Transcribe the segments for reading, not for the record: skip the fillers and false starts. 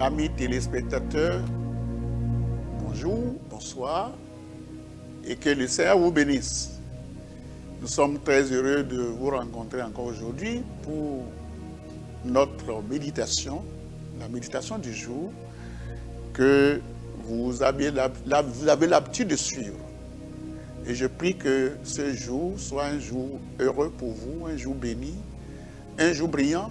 Amis téléspectateurs, bonjour, bonsoir, et que le Seigneur vous bénisse. Nous sommes très heureux de vous rencontrer encore aujourd'hui pour notre méditation, la méditation du jour que vous avez l'habitude de suivre. Et je prie que ce jour soit un jour heureux pour vous, un jour béni, un jour brillant,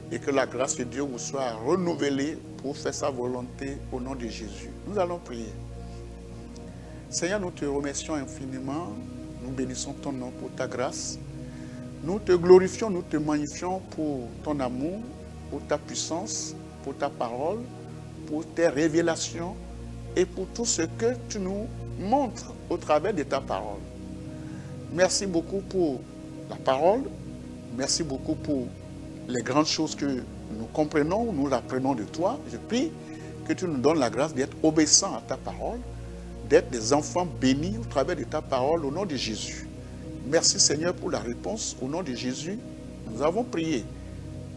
et que la grâce de Dieu vous soit renouvelée pour faire sa volonté au nom de Jésus. Nous allons prier. Seigneur, nous te remercions infiniment, nous bénissons ton nom pour ta grâce. Nous te glorifions, nous te magnifions pour ton amour, pour ta puissance, pour ta parole, pour tes révélations et pour tout ce que tu nous montres au travers de ta parole. Merci beaucoup pour la parole, merci beaucoup pour les grandes choses que nous comprenons, nous apprenons de toi. Je prie que tu nous donnes la grâce d'être obéissants à ta parole, d'être des enfants bénis au travers de ta parole au nom de Jésus. Merci Seigneur pour la réponse au nom de Jésus. Nous avons prié.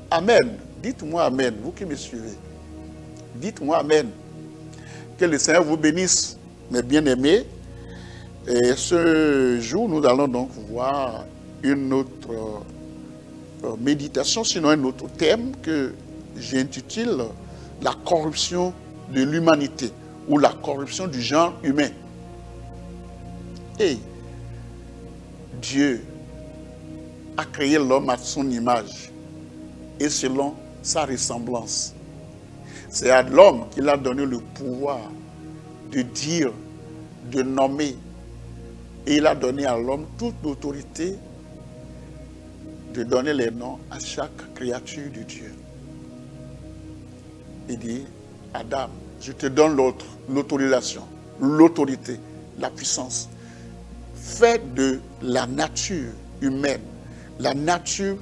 Amen. Dites-moi Amen, vous qui me suivez. Dites-moi Amen. Que le Seigneur vous bénisse, mes bien-aimés. Et ce jour, nous allons donc voir une autre méditation, sinon un autre thème que j'intitule la corruption de l'humanité ou la corruption du genre humain. Et Dieu a créé l'homme à son image et selon sa ressemblance. C'est à l'homme qu'il a donné le pouvoir de dire, de nommer, et il a donné à l'homme toute l'autorité de donner les noms à chaque créature de Dieu. Il dit, Adam, je te donne l'autorisation, l'autorité, la puissance. Fais de la nature humaine, la nature,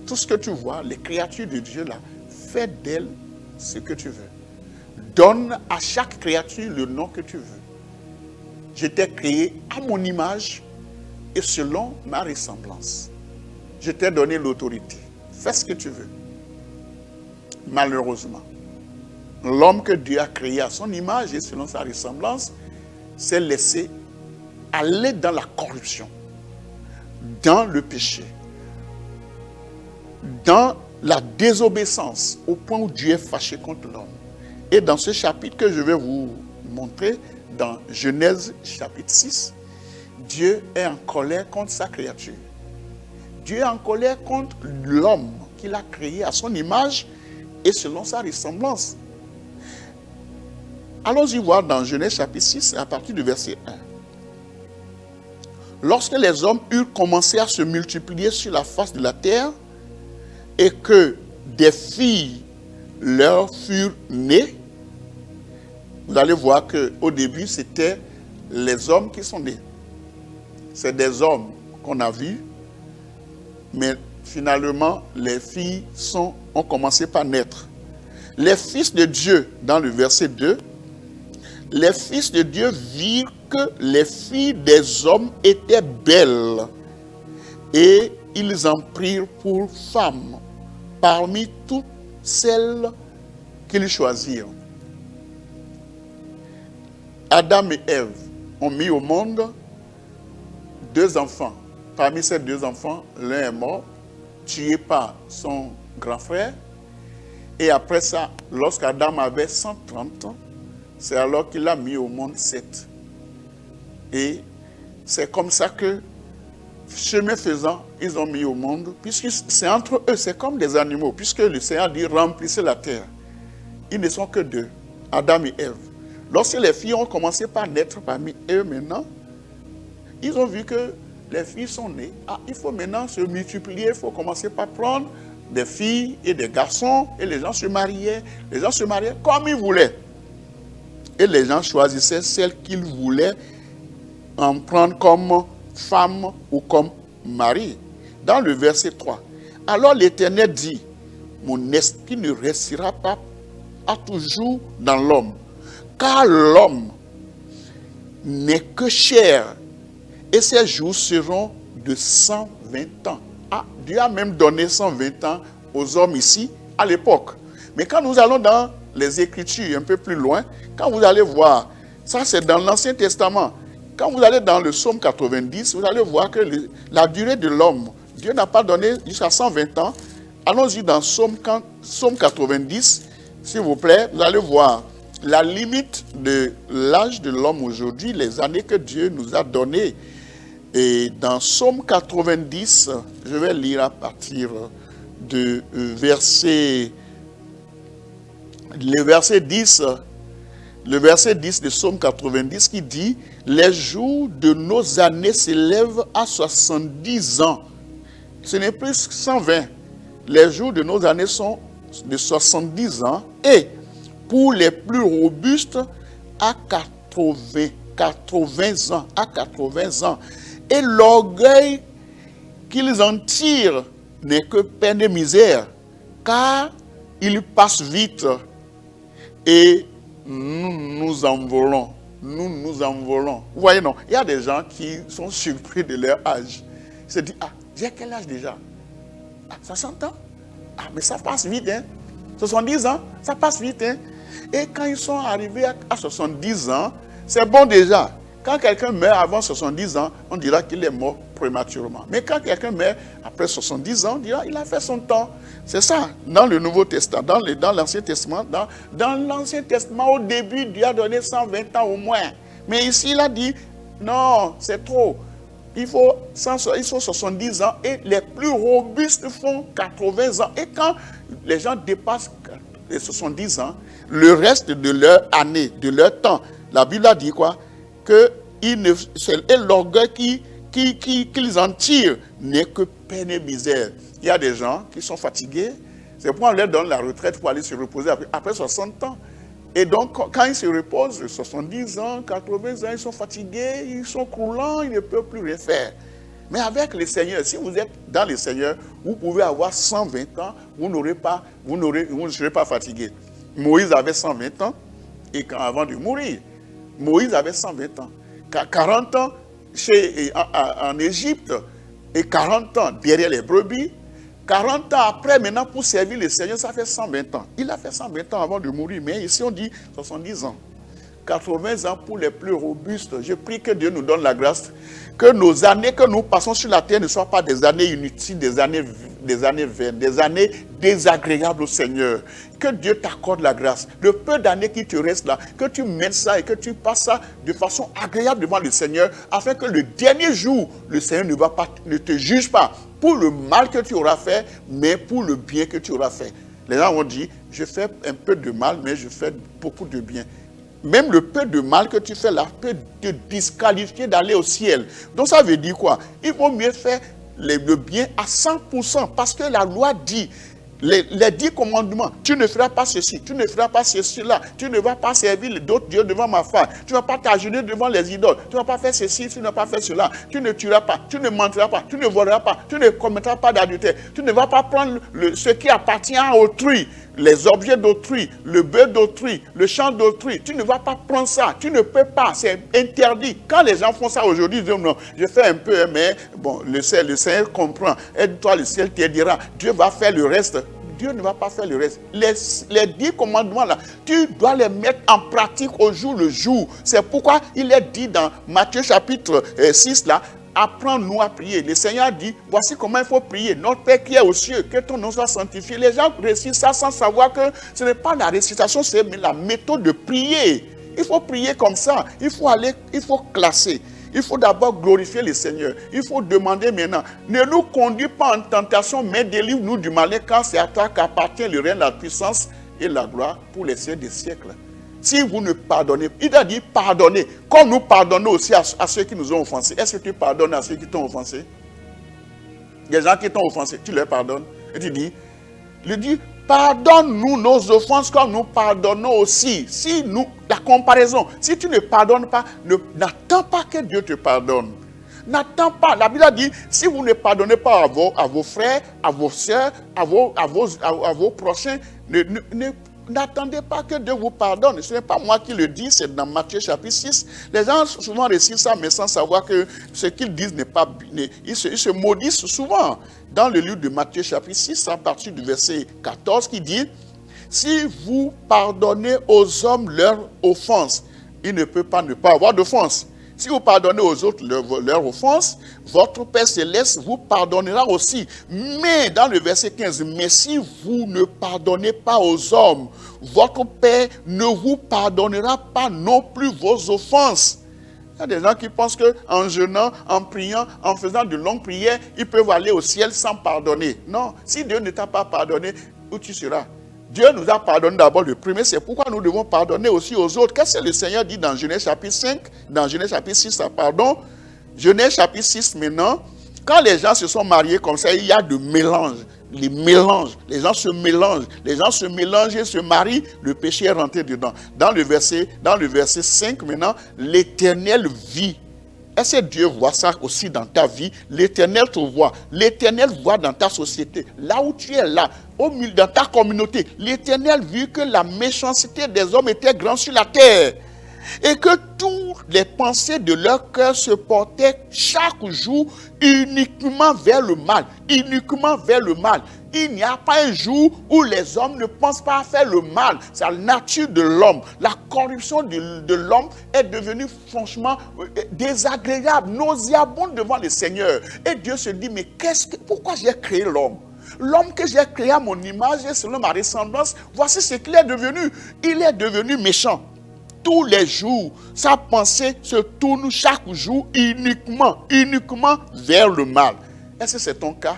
tout ce que tu vois, les créatures de Dieu là, fais d'elles ce que tu veux. Donne à chaque créature le nom que tu veux. Je t'ai créé à mon image et selon ma ressemblance. Je t'ai donné l'autorité. Fais ce que tu veux. Malheureusement, l'homme que Dieu a créé à son image et selon sa ressemblance s'est laissé aller dans la corruption, dans le péché, dans la désobéissance, au point où Dieu est fâché contre l'homme. Et dans ce chapitre que je vais vous montrer, dans Genèse chapitre 6, Dieu est en colère contre sa créature. Dieu est en colère contre l'homme qu'il a créé à son image et selon sa ressemblance. Allons-y voir dans Genèse chapitre 6 à partir du verset 1. Lorsque les hommes eurent commencé à se multiplier sur la face de la terre et que des filles leur furent nées, vous allez voir qu'au début, c'était les hommes qui sont nés. C'est des hommes qu'on a vus, mais finalement, les filles ont commencé par naître. Les fils de Dieu, dans le verset 2, les fils de Dieu virent que les filles des hommes étaient belles et ils en prirent pour femmes parmi toutes celles qu'ils choisirent. Adam et Ève ont mis au monde 2 enfants. Parmi ces 2 enfants, l'un est mort, tué par son grand frère. Et après ça, lorsqu'Adam avait 130 ans, c'est alors qu'il a mis au monde 7. Et c'est comme ça que, chemin faisant, ils ont mis au monde, puisque c'est entre eux, c'est comme des animaux, puisque le Seigneur dit remplissez la terre. Ils ne sont que 2, Adam et Ève. Lorsque les filles ont commencé par naître parmi eux maintenant, ils ont vu que les filles sont nées. Ah, il faut maintenant se multiplier, il faut commencer par prendre des filles et des garçons, et les gens se mariaient. Les gens se mariaient comme ils voulaient. Et les gens choisissaient celles qu'ils voulaient en prendre comme femme ou comme mari. Dans le verset 3, alors l'Éternel dit, mon esprit ne restera pas à toujours dans l'homme, car l'homme n'est que chair, et ses jours seront de 120 ans. Ah, Dieu a même donné 120 ans aux hommes ici, à l'époque. Mais quand nous allons dans les Écritures un peu plus loin, quand vous allez voir, ça c'est dans l'Ancien Testament, quand vous allez dans le psaume 90, vous allez voir que la durée de l'homme, Dieu n'a pas donné jusqu'à 120 ans. Allons-y dans psaume 90, s'il vous plaît, vous allez voir la limite de l'âge de l'homme aujourd'hui, les années que Dieu nous a données. Et dans psaume 90, je vais lire à partir de verset 10, le verset 10 de psaume 90 qui dit « Les jours de nos années s'élèvent à 70 ans. » Ce n'est plus 120. Les jours de nos années sont de 70 ans et pour les plus robustes à 80 ans. À 80 ans. Et l'orgueil qu'ils en tirent n'est que peine et misère, car ils passent vite et nous nous envolons. Nous nous envolons. Vous voyez, non? Il y a des gens qui sont surpris de leur âge. Ils se disent, ah, j'ai quel âge déjà? Ah, 60 ans? Ah, mais ça passe vite, hein? 70 ans, ça passe vite, hein? Et quand ils sont arrivés à 70 ans, c'est bon déjà. Quand quelqu'un meurt avant 70 ans, on dira qu'il est mort prématurément. Mais quand quelqu'un meurt après 70 ans, on dira qu'il a fait son temps. C'est ça, dans le Nouveau Testament, dans l'Ancien Testament. Dans l'Ancien Testament, au début, Dieu a donné 120 ans au moins. Mais ici, il a dit, non, c'est trop. Il faut 70 ans et les plus robustes font 80 ans. Et quand les gens dépassent les 70 ans, le reste de leur année, de leur temps, la Bible a dit quoi? Que l'orgueil qu'ils en tirent n'est que peine et misère. Il y a des gens qui sont fatigués, c'est pourquoi on leur donne la retraite pour aller se reposer après 60 ans. Et donc, quand ils se reposent, 70 ans, 80 ans, ils sont fatigués, ils sont croulants, ils ne peuvent plus rien faire. Mais avec le Seigneur, si vous êtes dans le Seigneur, vous pouvez avoir 120 ans, vous ne serez pas fatigué. Moïse avait 120 ans et avant de mourir, Moïse avait 120 ans. 40 ans en Égypte et 40 ans derrière les brebis. 40 ans après, maintenant, pour servir le Seigneur, ça fait 120 ans. Il a fait 120 ans avant de mourir, mais ici on dit 70 ans. 80 ans pour les plus robustes. Je prie que Dieu nous donne la grâce, que nos années que nous passons sur la terre ne soient pas des années inutiles, des années vaines, des années désagréables au Seigneur. Que Dieu t'accorde la grâce. Le peu d'années qui te restent là, que tu mènes ça et que tu passes ça de façon agréable devant le Seigneur, afin que le dernier jour, le Seigneur ne te juge pas pour le mal que tu auras fait, mais pour le bien que tu auras fait. Les gens vont dire, je fais un peu de mal, mais je fais beaucoup de bien. Même le peu de mal que tu fais là peut te disqualifier d'aller au ciel. Donc ça veut dire quoi? Il vaut mieux faire le bien à 100% parce que la loi dit, les 10 commandements, tu ne feras pas ceci, tu ne feras pas ceci là, tu ne vas pas servir d'autres dieux devant ma femme, tu ne vas pas t'agenouiller devant les idoles, tu ne vas pas faire ceci, tu ne vas pas faire cela, tu ne tueras pas, tu ne mentiras pas, tu ne voleras pas, tu ne commettras pas d'adultère, tu ne vas pas prendre ce qui appartient à autrui, les objets d'autrui, le bœuf d'autrui, le champ d'autrui, tu ne vas pas prendre ça, tu ne peux pas, c'est interdit. Quand les gens font ça aujourd'hui, ils disent non, je fais un peu, mais bon, le Seigneur comprend, aide-toi, le ciel t'aidera, Dieu va faire le reste. Dieu ne va pas faire le reste. Les 10 commandements là, tu dois les mettre en pratique au jour le jour. C'est pourquoi il est dit dans Matthieu chapitre 6 là, apprends-nous à prier. Le Seigneur dit, voici comment il faut prier. Notre Père qui est aux cieux, que ton nom soit sanctifié. Les gens récitent ça sans savoir que ce n'est pas la récitation, c'est la méthode de prier. Il faut prier comme ça. Il faut classer. Il faut d'abord glorifier le Seigneur. Il faut demander maintenant, ne nous conduis pas en tentation, mais délivre-nous du malin, car c'est à toi qu'appartient le règne, la puissance et la gloire pour les siècles des siècles. Si vous ne pardonnez, il a dit pardonnez, comme nous pardonnons aussi à ceux qui nous ont offensés. Est-ce que tu pardonnes à ceux qui t'ont offensé? Les gens qui t'ont offensé, tu leur pardonnes. Et tu dis, il dit, pardonne-nous nos offenses comme nous pardonnons aussi. Si nous, la comparaison, si tu ne pardonnes pas, n'attends pas que Dieu te pardonne. N'attends pas. La Bible a dit, si vous ne pardonnez pas à vos frères, à vos soeurs, à vos prochains, n'attendez pas que Dieu vous pardonne. Ce n'est pas moi qui le dis, c'est dans Matthieu chapitre 6. Les gens souvent récitent ça, mais sans savoir que ce qu'ils disent n'est pas... Ils se maudissent souvent. Dans le livre de Matthieu chapitre 6, à partir du verset 14, qui dit, si vous pardonnez aux hommes leurs offenses, il ne peut pas ne pas avoir d'offense. Si vous pardonnez aux autres leurs offenses, votre Père Céleste vous pardonnera aussi. Mais dans le verset 15, mais si vous ne pardonnez pas aux hommes, votre Père ne vous pardonnera pas non plus vos offenses. Il y a des gens qui pensent qu'en jeûnant, en priant, en faisant de longues prières, ils peuvent aller au ciel sans pardonner. Non, si Dieu ne t'a pas pardonné, où tu seras? Dieu nous a pardonné d'abord le premier, c'est pourquoi nous devons pardonner aussi aux autres. Qu'est-ce que le Seigneur dit dans Genèse chapitre 5, dans Genèse chapitre 6, pardon, Genèse chapitre 6 maintenant, quand les gens se sont mariés comme ça, il y a de mélange, les mélanges, les gens se mélangent et se marient, le péché est rentré dedans. Dans le verset 5 maintenant, l'Éternel vit. Est-ce que Dieu voit ça aussi dans ta vie? L'Éternel te voit. L'Éternel voit dans ta société. Là où tu es là, au milieu dans ta communauté. L'Éternel vit que la méchanceté des hommes était grande sur la terre. Et que toutes les pensées de leur cœur se portaient chaque jour uniquement vers le mal. Uniquement vers le mal. Il n'y a pas un jour où les hommes ne pensent pas à faire le mal. C'est la nature de l'homme. La corruption de l'homme est devenue franchement désagréable, nauséabonde devant le Seigneur. Et Dieu se dit, mais pourquoi j'ai créé l'homme? L'homme que j'ai créé à mon image et selon ma ressemblance, voici ce qu'il est devenu. Il est devenu méchant. Tous les jours, sa pensée se tourne chaque jour uniquement vers le mal. Est-ce que c'est ton cas?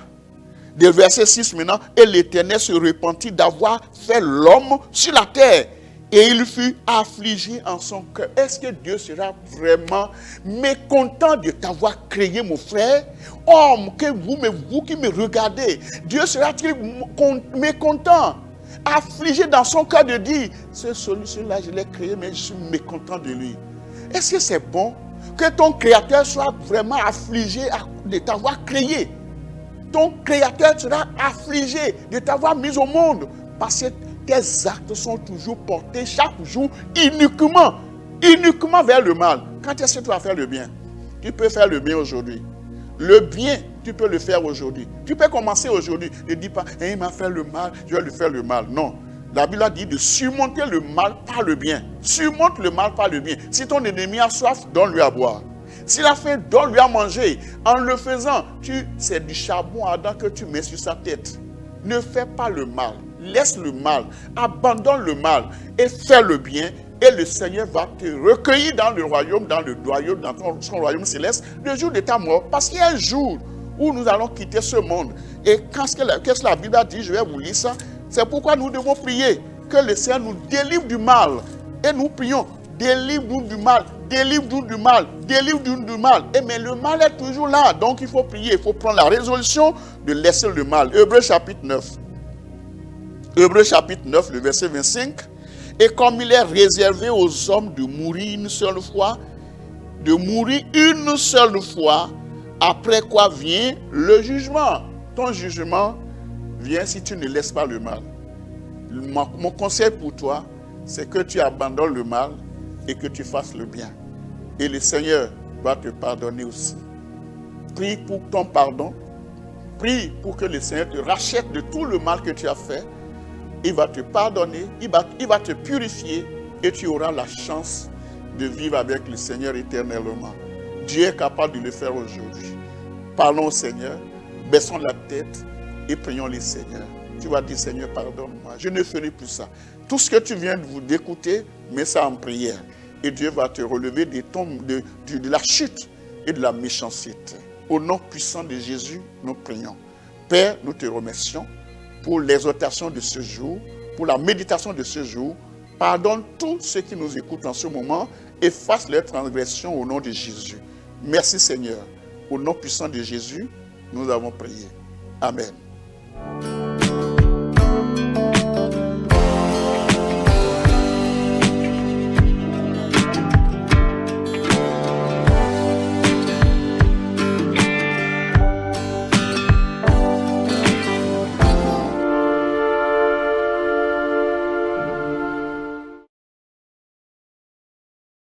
De verset 6 maintenant, et l'Éternel se repentit d'avoir fait l'homme sur la terre. Et il fut affligé en son cœur. Est-ce que Dieu sera vraiment mécontent de t'avoir créé, mon frère? Homme, que vous qui me regardez, Dieu sera-t-il mécontent? Affligé dans son cœur de dire, celui-là, je l'ai créé, mais je suis mécontent de lui. Est-ce que c'est bon que ton Créateur soit vraiment affligé de t'avoir créé? Ton Créateur sera affligé de t'avoir mis au monde parce que tes actes sont toujours portés chaque jour uniquement vers le mal. Quand est-ce que tu vas faire le bien? Tu peux faire le bien aujourd'hui. Le bien, tu peux le faire aujourd'hui. Tu peux commencer aujourd'hui. Ne dis pas, il m'a fait le mal, je vais lui faire le mal. Non. La Bible a dit de surmonter le mal par le bien. Surmonte le mal par le bien. Si ton ennemi a soif, donne-lui à boire. S'il a faim, donne-lui à manger. En le faisant, c'est du charbon ardent que tu mets sur sa tête. Ne fais pas le mal. Laisse le mal. Abandonne le mal et fais le bien. Et le Seigneur va te recueillir dans le royaume, dans son royaume céleste, le jour de ta mort. Parce qu'il y a un jour où nous allons quitter ce monde. Et qu'est-ce que la Bible a dit? Je vais vous lire ça. C'est pourquoi nous devons prier que le Seigneur nous délivre du mal. Et nous prions, délivre-nous du mal, délivre-nous du mal, délivre-nous du mal. Et mais le mal est toujours là. Donc il faut prier, il faut prendre la résolution de laisser le mal. Hébreux chapitre 9. Hébreux chapitre 9, le verset 25. Et comme il est réservé aux hommes de mourir une seule fois, après quoi vient le jugement. Ton jugement vient si tu ne laisses pas le mal. Mon conseil pour toi, c'est que tu abandonnes le mal et que tu fasses le bien. Et le Seigneur va te pardonner aussi. Prie pour ton pardon. Prie pour que le Seigneur te rachète de tout le mal que tu as fait. Il va te pardonner, il va te purifier et tu auras la chance de vivre avec le Seigneur éternellement. Dieu est capable de le faire aujourd'hui. Parlons au Seigneur, baissons la tête et prions le Seigneur. Tu vas dire, Seigneur, pardonne-moi, je ne ferai plus ça. Tout ce que tu viens d'écouter, mets ça en prière. Et Dieu va te relever de la chute et de la méchanceté. Au nom puissant de Jésus, nous prions. Père, nous te remercions pour l'exhortation de ce jour, pour la méditation de ce jour. Pardonne tous ceux qui nous écoutent en ce moment, efface leurs transgressions au nom de Jésus. Merci Seigneur. Au nom puissant de Jésus, nous avons prié. Amen.